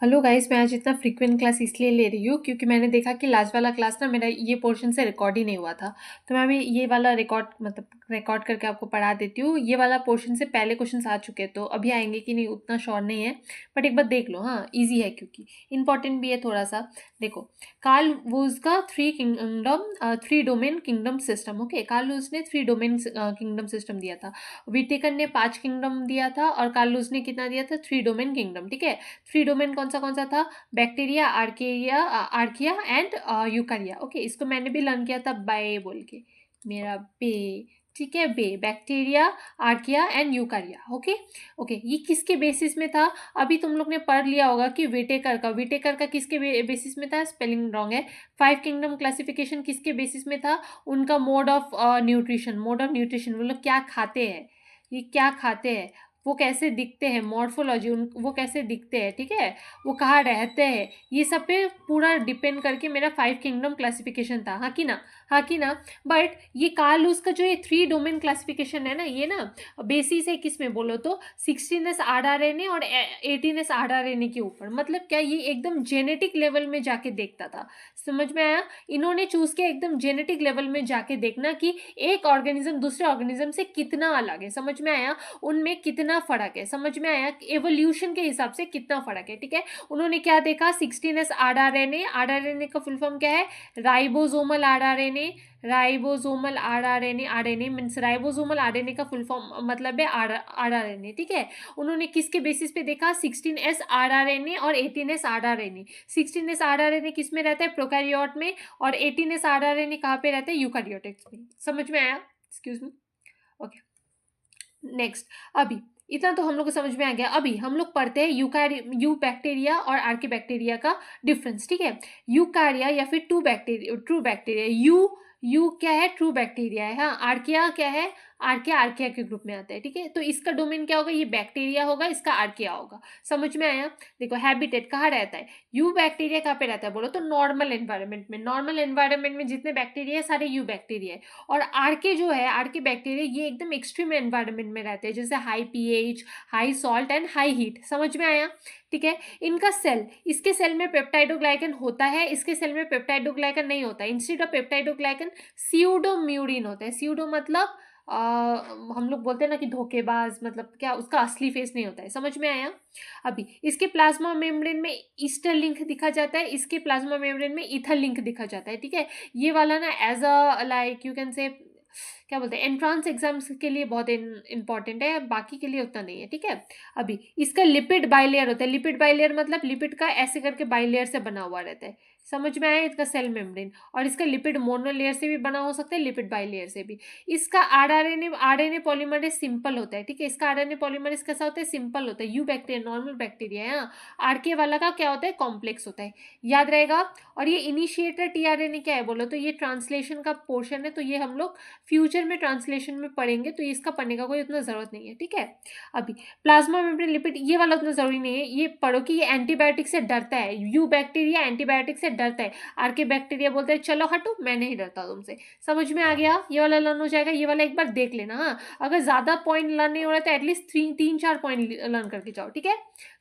Hello guys, मैं आज इतना फ्रीक्वेंट क्लास इसलिए ले रही हूँ क्योंकि मैंने देखा कि लास्ट वाला क्लास ना मेरा ये पोर्शन से रिकॉर्ड ही नहीं हुआ था। तो मैं अभी ये वाला रिकॉर्ड करके आपको पढ़ा देती हूँ। ये वाला पोर्शन से पहले क्वेश्चंस आ चुके हैं, तो अभी आएंगे कि नहीं उतना श्योर नहीं है, बट एक बार देख लो। हाँ, इजी है क्योंकि इंपॉर्टेंट भी है थोड़ा सा। देखो, कार्ल वूज का three domain kingdom system. Okay, Carl Woese ने थ्री डोमेन किंगडम सिस्टम दिया था। विटेकर ने 5 किंगडम दिया था और कार्ल वूज ने कितना दिया था? 3 डोमेन किंगडम। ठीक है, थ्री डोमेन कौन सा था? Bacteria, archaea and eukarya. Okay, इसको मैंने भी लर्न किया था बाय बोल के, मेरा बे। ठीक है, बे, bacteria, archaea and eukarya. Okay okay, ये किसके बेसिस में था? अभी तुम लोग ने पढ़ लिया होगा कि विटेकर का किसके बेसिस में था? स्पेलिंग रॉन्ग है। 5 किंगडम क्लासिफिकेशन किसके बेसिस में था? उनका मोड ऑफ न्यूट्रिशन। वो लोग क्या खाते हैं, ये क्या खाते हैं, वो कैसे दिखते हैं, मॉर्फोलॉजी वो कैसे दिखते हैं, ठीक है, वो कहाँ रहते हैं, ये सब पे पूरा डिपेंड करके मेरा 5 किंगडम क्लासिफिकेशन था। हाँ कि ना? हाँ कि ना? बट ये कार्ल लूस का जो ये 3 डोमेन क्लासिफिकेशन है ना, ये ना बेसिस है किस में बोलो तो 16s RRNA और 18s RRNA के ऊपर। मतलब क्या, ये एकदम जेनेटिक लेवल में जाके देखता था। समझ में आया? इन्होंने चूज किया एकदम जेनेटिक लेवल में जाके देखना कि एक ऑर्गेनिज्म दूसरे ऑर्गेनिज्म से कितना अलग है। समझ में आया? उनमें कितना फर्क है। समझ में आया? एवोल्यूशन के हिसाब से कितना फर्क है। ठीक है, उन्होंने क्या देखा? 16s RRNA। RRNA का फुल फॉर्म क्या है? Ribosomal RRNA। Ribosomal RRNA, RNA means ribosomal RNA का फुल फॉर्म मतलब है RRNA। ठीक है, उन्होंने किसके बेसिस पे देखा? 16s RRNA और 18s RRNA। 16s RRNA किस में रहता है? प्रोकैरियोट में। और 18s RRNA कहाँ पे रहता है? यूकैरियोटिक्स में। समझ में आया? Excuse me. Okay, next. अभी इतना तो हम लोग को समझ में आ गया। अभी हम लोग पढ़ते हैं यू बैक्टीरिया और आर्की बैक्टीरिया का डिफरेंस। ठीक है, यूकारिया या फिर ट्रू बैक्टीरिया। यू क्या है? ट्रू बैक्टीरिया है। हाँ, आर्किया क्या है? आर्किया के ग्रुप में आता है। ठीक है, तो इसका डोमेन क्या होगा? ये बैक्टीरिया होगा, इसका आर्किया होगा। समझ में आया? देखो, हैबिटेट कहाँ रहता है? यू बैक्टीरिया कहाँ पे रहता है बोलो तो नॉर्मल एनवायरनमेंट में। नॉर्मल एनवायरनमेंट में जितने बैक्टीरिया है सारे यू बैक्टीरिया है। और आर्के जो है, आर्के बैक्टीरिया, ये एकदम एक्सट्रीम एनवायरनमेंट में रहते हैं, जैसे high pH, high salt and high heat. समझ में आया? ठीक है, इनका सेल, इसके सेल में पेप्टाइडोग्लाइकन होता है, इसके सेल में पेप्टाइडोग्लाइकन नहीं होता है। इंस्टेड ऑफ पेप्टाइडोग्लाइकन स्यूडोम्यूरिन होता है। स्यूडो मतलब हम लोग बोलते हैं ना कि धोखेबाज, मतलब क्या, उसका असली फेस नहीं होता है। समझ में आया? अभी इसके प्लाज्मा मेम्ब्रेन में ईस्टर लिंक दिखा जाता है, इसके प्लाज्मा मेम्ब्रेन में ईथर लिंक दिखा जाता है। ठीक है, ये वाला ना as a like you can say क्या बोलते हैं, एंट्रांस एग्जाम्स के लिए बहुत इंपॉर्टेंट है, बाकी के लिए उतना नहीं है। ठीक है, अभी इसका लिपिड बाइलेयर होता है। लिपिड बाइलेयर मतलब लिपिड का ऐसे करके बाइलेयर से बना हुआ रहता है। समझ में आया? इसका सेल मेम्ब्रेन। और इसका लिपिड मोनोलेयर से भी बना हो सकता है, लिपिड बाइलेयर से भी। इसका आरएनए पॉलीमरेज सिंपल होता है। ठीक है, इसका आरएनए पॉलीमरेज कैसा होता है? सिंपल होता है। यू बैक्टीरिया नॉर्मल बैक्टीरिया है। आरके वाला का क्या होता है? कॉम्प्लेक्स होता है। याद रहेगा। और ये इनिशिएटर टीआरएनए क्या है बोलो तो ये ट्रांसलेशन का पोर्शन है, तो ये हम लोग फ्यूचर में ट्रांसलेशन में पढ़ेंगे, तो इसका पढ़ने का कोई उतना ज़रूरत नहीं है। ठीक है, अभी प्लाज्मा मेम्ब्रेन लिपिड ये वाला उतना ज़रूरी नहीं है। ये पढ़ो कि ये एंटीबायोटिक से डरता है। यू बैक्टीरिया एंटीबायोटिक से डरता है, आर्के बैक्टीरिया बोलते हैं चलो हटो, मैं नहीं डरता तुमसे। समझ में आ गया? ये वाला लर्न हो जाएगा, ये वाला एक बार देख लेना। हाँ, अगर ज़्यादा पॉइंट लर्न नहीं हो रहा है तो एटलीस्ट 3-4 पॉइंट लर्न करके जाओ। ठीक है,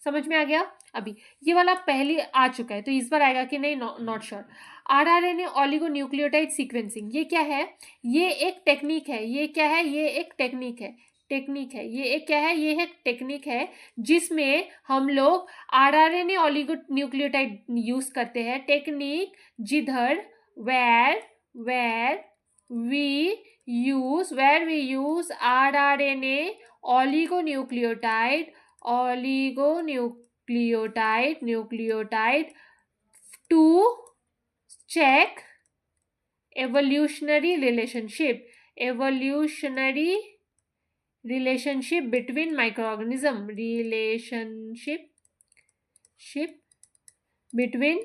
समझ में आ गया? अभी ये वाला पहले आ चुका है, तो इस बार आएगा कि नहीं, not sure. RRNA oligonucleotide sequencing, ये क्या है? ये एक टेक्निक है। ये क्या है? ये एक टेक्निक है। ये एक क्या है? ये एक टेक्निक है जिसमें हम लोग आरआरएनए ऑलिगोन्यूक्लियोटाइड यूज करते हैं। टेक्निक जिधर where where we where we use rRNA oligonucleotide nucleotide to check evolutionary relationship between microorganism, ship between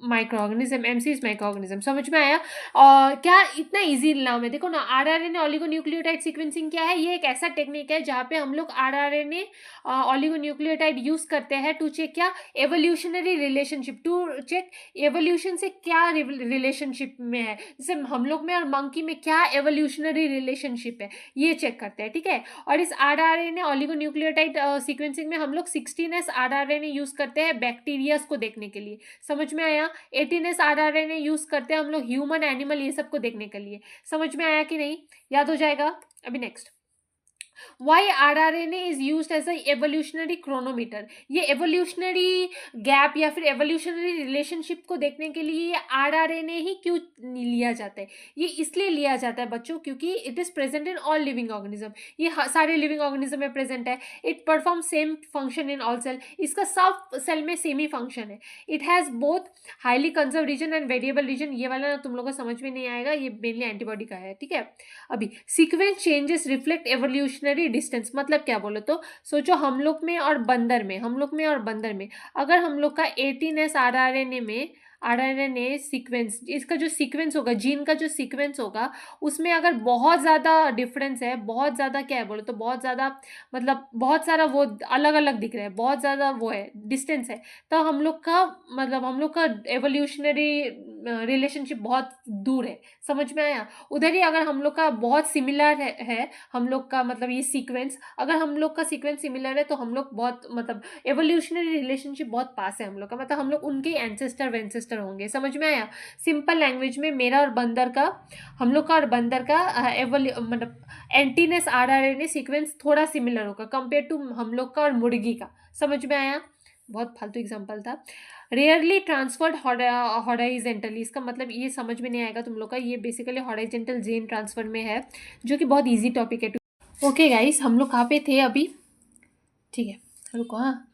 microorganism, MC is microorganism. समझ में आया? क्या इतना इजी नाम है? देखो ना, आरआरएनए ऑलिगोन्यूक्लियोटाइड सीक्वेंसिंग क्या है? ये एक ऐसा टेक्निक है जहाँ पे हम लोग आरआरएनए ऑलिगोन्यूक्लियोटाइड यूज करते हैं टू चेक क्या evolutionary relationship, to check evolution से क्या रिलेशनशिप में है, जैसे हम लोग में और मंकी में क्या एवोल्यूशनरी रिलेशनशिप है, ये चेक करते हैं। ठीक है, और इस आरआरएनए ऑलिगोन्यूक्लियोटाइड सीक्वेंसिंग में हम लोग 16s आरआरएनए यूज करते हैं बैक्टीरियाज को देखने के लिए। समझ में आया? 18s आरआरएनए यूज करते हैं हम लोग ह्यूमन, एनिमल, ये सब को देखने के लिए। समझ में आया कि नहीं? याद हो जाएगा। अभी next, why rRNA is used as a evolutionary chronometer. ये एवोल्यूशनरी गैप या फिर एवोल्यूशनरी रिलेशनशिप को देखने के लिए ये आरआरएनए ही क्यों लिया जाता है? ये इसलिए लिया जाता है बच्चों क्योंकि it is present in all living organism. ये सारे लिविंग ऑर्गेनिज्म में प्रेजेंट है। It perform same function in all cell. इसका सब सेल में सेम ही फंक्शन है। It has both highly conserve region and variable region. ये वाला तुम लोगों को समझ में नहीं आएगा, ये मेनली एंटीबॉडी का है। ठीक है, अभी sequence changes reflect evolutionary distance. मतलब क्या बोलो तो सोचो, हम लोग में और बंदर में, अगर हम लोग का 18s आरआरएनए सीक्वेंस, इसका जो सीक्वेंस होगा, जीन का जो सीक्वेंस होगा, उसमें अगर बहुत ज़्यादा डिफरेंस है, बहुत ज़्यादा क्या है बोलो तो बहुत ज़्यादा मतलब बहुत सारा वो अलग अलग दिख रहा है, बहुत ज़्यादा वो है डिस्टेंस है, तो हम लोग का एवोल्यूशनरी रिलेशनशिप बहुत दूर है। समझ में आया? उधर ही अगर हम लोग का बहुत सिमिलर है हम लोग का मतलब ये सीक्वेंस, अगर हम लोग का सीक्वेंस सिमिलर है तो हम लोग बहुत मतलब एवोल्यूशनरी रिलेशनशिप बहुत पास है हम लोग का, मतलब हम लोग उनके एंसेस्टर वेंसेस्टर होंगे। समझ में आया? सिंपल लैंग्वेज में मेरा और बंदर का, हम लोग का और बंदर का मतलब एंटीनेस आरआरएनए सीक्वेंस थोड़ा सिमिलर होगा कंपेयर टू हम लोग का और मुर्गी का। समझ में आया? बहुत फालतू एग्जांपल था। रेयरली ट्रांसफर्ड हॉराइजेंटली, इसका मतलब ये समझ में नहीं आएगा तुम लोग का, ये बेसिकली हॉराइजेंटल जीन ट्रांसफर में है, जो कि बहुत इजी टॉपिक है। ओके गाइस, हम लोग कहाँ पे थे अभी? ठीक है, रुको। हाँ,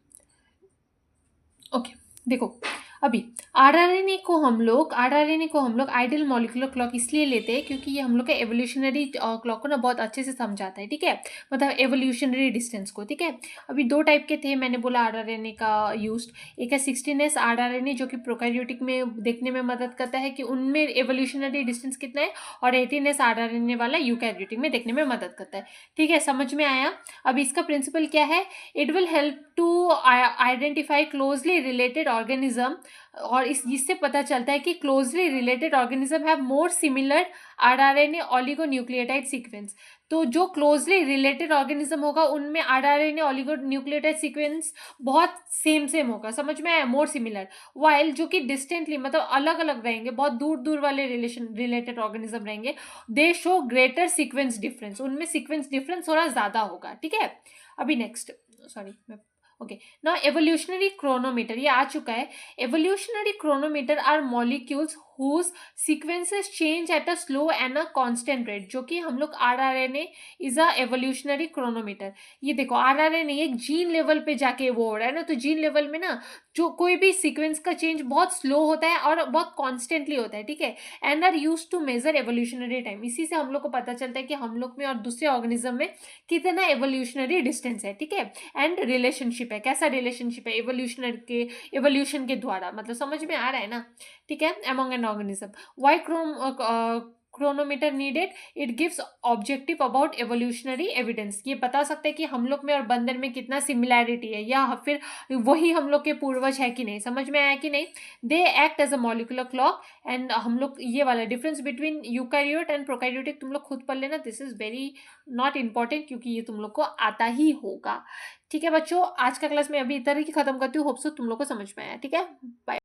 ओके, देखो अभी आरआरएनए को हम लोग आइडियल मॉलिक्यूलर क्लॉक इसलिए लेते हैं क्योंकि ये हम लोग का एवोल्यूशनरी क्लॉक को ना बहुत अच्छे से समझाता है। ठीक है, मतलब एवोल्यूशनरी डिस्टेंस को। ठीक है, अभी दो टाइप के थे मैंने बोला आरआरएनए का यूज। एक है 16s आरआरएनए जो कि प्रोकैरियोटिक में देखने में मदद करता है कि उनमें एवोल्यूशनरी डिस्टेंस कितना है, और 18s आरआरएनए वाला यूकैरियोटिक में देखने में मदद करता है। ठीक है, समझ में आया? अब इसका प्रिंसिपल क्या है? It will help to identify closely related organism, और इससे पता चलता है कि closely related organism have more similar rRNA oligonucleotide sequence. तो जो क्लोजली रिलेटेड ऑर्गेनिज्म होगा उनमें आरआरएनए ऑलिगोन्यूक्लियोटाइड सीक्वेंस बहुत सेम होगा। समझ में आया? More similar. वाइल जो कि डिस्टेंटली मतलब अलग अलग रहेंगे, बहुत दूर दूर वाले रिलेटेड ऑर्गेनिज्म रहेंगे, they show greater sequence difference, उनमें सीक्वेंस डिफरेंस थोड़ा ज़्यादा होगा। ठीक है, अभी next, sorry okay, now evolutionary chronometer, ये आ चुका है। Evolutionary chronometer are molecules whose sequences change at a slow and a constant rate, जो कि हम लोग rRNA is a evolutionary chronometer. ये देखो आरआरएनए एक जीन लेवल पे जाके वो हो रहा है ना, तो जीन लेवल में ना जो कोई भी सीक्वेंस का चेंज बहुत स्लो होता है और बहुत कॉन्स्टेंटली होता है। ठीक है, and are use to measure evolutionary time. इसी से हम लोग को पता चलता है कि हम लोग में और दूसरे ऑर्गेनिज्म में कितना एवोल्यूशनरी डिस्टेंस है। ठीक है, एंड रिलेशनशिप है, कैसा रिलेशनशिप है एवोल्यूशन के द्वारा, मतलब समझ में आ रहा है ना? ठीक है, among an organism. Why chronometer needed? It gives objective about evolutionary evidence. ये बता सकते हैं कि हम लोग में और बंदर में कितना सिमिलैरिटी है, या फिर वही हम लोग के पूर्वज है कि नहीं। समझ में आया कि नहीं? They act as a molecular clock, and हम लोग ये वाला difference between eukaryote and prokaryotic तुम लोग खुद पढ़ लेना, this is very not important क्योंकि ये तुम लोग को आता ही होगा। ठीक है बच्चों, आज का क्लास मैं अभी इधर ही खत्म करती हूँ। होप सो तुम लोग को समझ में आया। ठीक है, बाय।